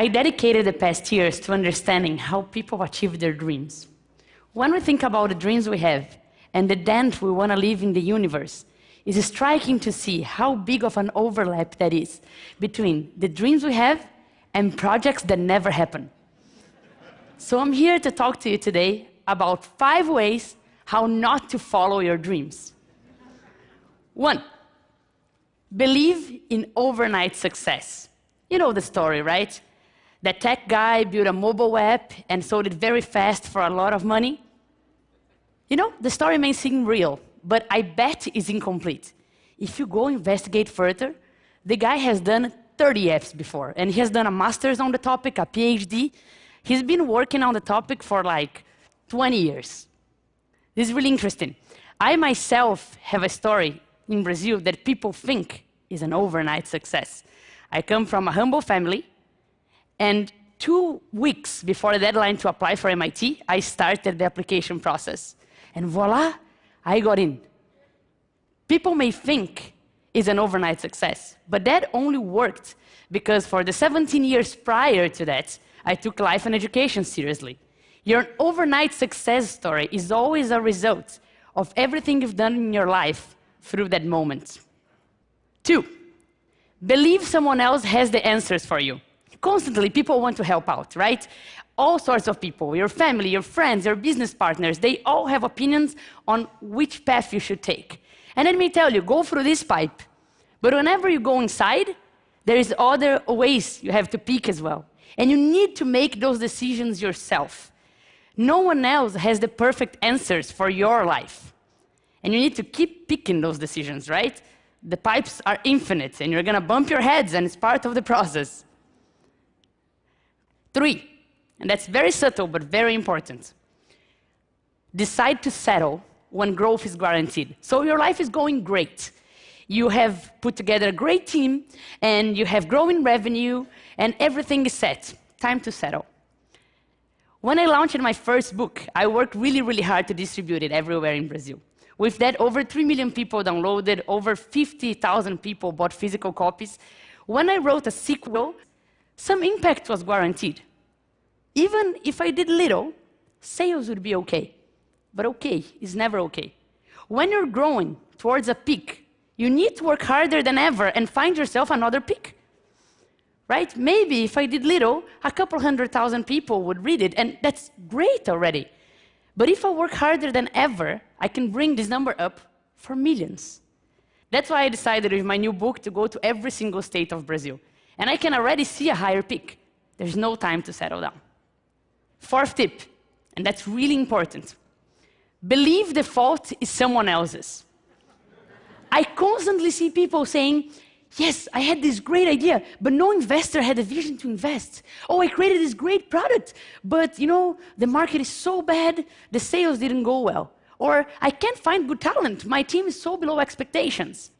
I dedicated the past years to understanding how people achieve their dreams. When we think about the dreams we have and the dent we want to leave in the universe, it's striking to see how big of an overlap that is between the dreams we have and projects that never happen. So I'm here to talk to you today about 5 ways how not to follow your dreams. 1, believe in overnight success. You know the story, right? That tech guy built a mobile app and sold it very fast for a lot of money. You know, the story may seem real, but I bet it's incomplete. If you go investigate further, the guy has done 30 apps before, and he has done a master's on the topic, a PhD. He's been working on the topic for like 20 years. This is really interesting. I myself have a story in Brazil that people think is an overnight success. I come from a humble family, and 2 weeks before the deadline to apply for MIT, I started the application process. And voila, I got in. People may think it's an overnight success, but that only worked because for the 17 years prior to that, I took life and education seriously. Your overnight success story is always a result of everything you've done in your life through that moment. 2, believe someone else has the answers for you. Constantly, people want to help out, right? All sorts of people, your family, your friends, your business partners, they all have opinions on which path you should take. And let me tell you, go through this pipe. But whenever you go inside, there is other ways you have to pick as well. And you need to make those decisions yourself. No one else has the perfect answers for your life. And you need to keep picking those decisions, right? The pipes are infinite, and you're going to bump your heads, and it's part of the process. 3, and that's very subtle but very important. Decide to settle when growth is guaranteed. So your life is going great. You have put together a great team, and you have growing revenue, and everything is set. Time to settle. When I launched my first book, I worked really, really hard to distribute it everywhere in Brazil. With that, over 3 million people downloaded, over 50,000 people bought physical copies. When I wrote a sequel, some impact was guaranteed. Even if I did little, sales would be okay. But okay is never okay. When you're growing towards a peak, you need to work harder than ever and find yourself another peak. Right? Maybe if I did little, a couple 100,000 people would read it, and that's great already. But if I work harder than ever, I can bring this number up for millions. That's why I decided with my new book to go to every single state of Brazil. And I can already see a higher peak. There's no time to settle down. 4th tip, and that's really important. Believe the fault is someone else's. I constantly see people saying, yes, I had this great idea, but no investor had a vision to invest. Oh, I created this great product, but you know, the market is so bad, the sales didn't go well. Or I can't find good talent, my team is so below expectations.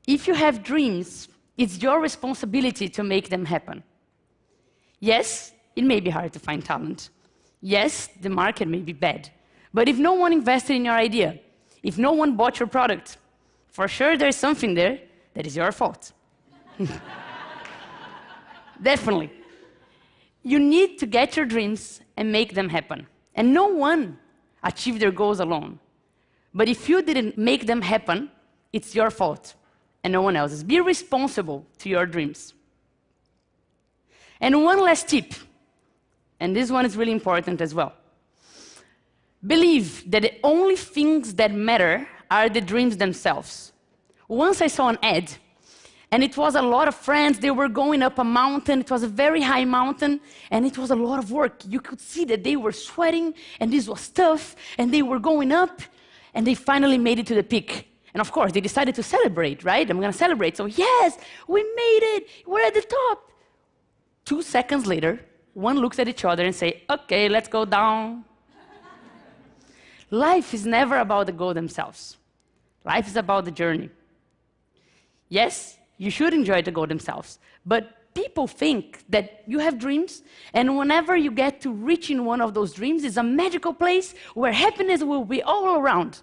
If you have dreams, it's your responsibility to make them happen. Yes, it may be hard to find talent. Yes, the market may be bad. But if no one invested in your idea, if no one bought your product, for sure there's something there that is your fault. Definitely. You need to get your dreams and make them happen. And no one achieved their goals alone. But if you didn't make them happen, it's your fault and no one else's. Be responsible to your dreams. And one last tip, and this one is really important as well. Believe that the only things that matter are the dreams themselves. Once I saw an ad, and it was a lot of friends, they were going up a mountain, it was a very high mountain, and it was a lot of work. You could see that they were sweating, and this was tough, and they were going up, and they finally made it to the peak. And of course, they decided to celebrate, right? I'm gonna celebrate, so yes, we made it, we're at the top. 2 seconds later, one looks at each other and say, okay, let's go down. Life is never about the goal themselves. Life is about the journey. Yes, you should enjoy the goal themselves, but people think that you have dreams, and whenever you get to reaching one of those dreams, it's a magical place where happiness will be all around.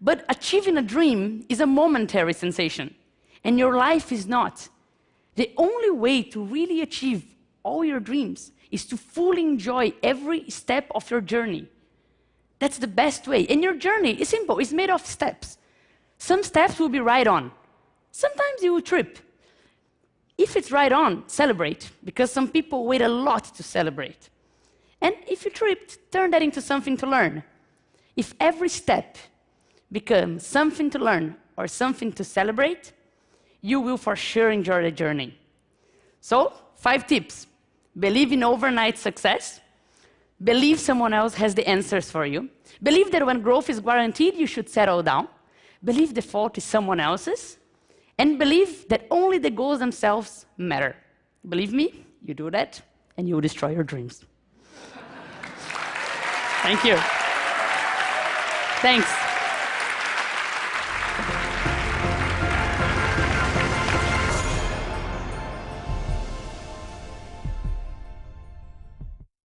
But achieving a dream is a momentary sensation, and your life is not. The only way to really achieve all your dreams is to fully enjoy every step of your journey. That's the best way. And your journey is simple. It's made of steps. Some steps will be right on. Sometimes you will trip. If it's right on, celebrate, because some people wait a lot to celebrate. And if you tripped, turn that into something to learn. If every step becomes something to learn or something to celebrate, you will for sure enjoy the journey. So, 5 tips. Believe in overnight success. Believe someone else has the answers for you. Believe that when growth is guaranteed, you should settle down. Believe the fault is someone else's. And believe that only the goals themselves matter. Believe me, you do that, and you will destroy your dreams. Thank you. Thanks.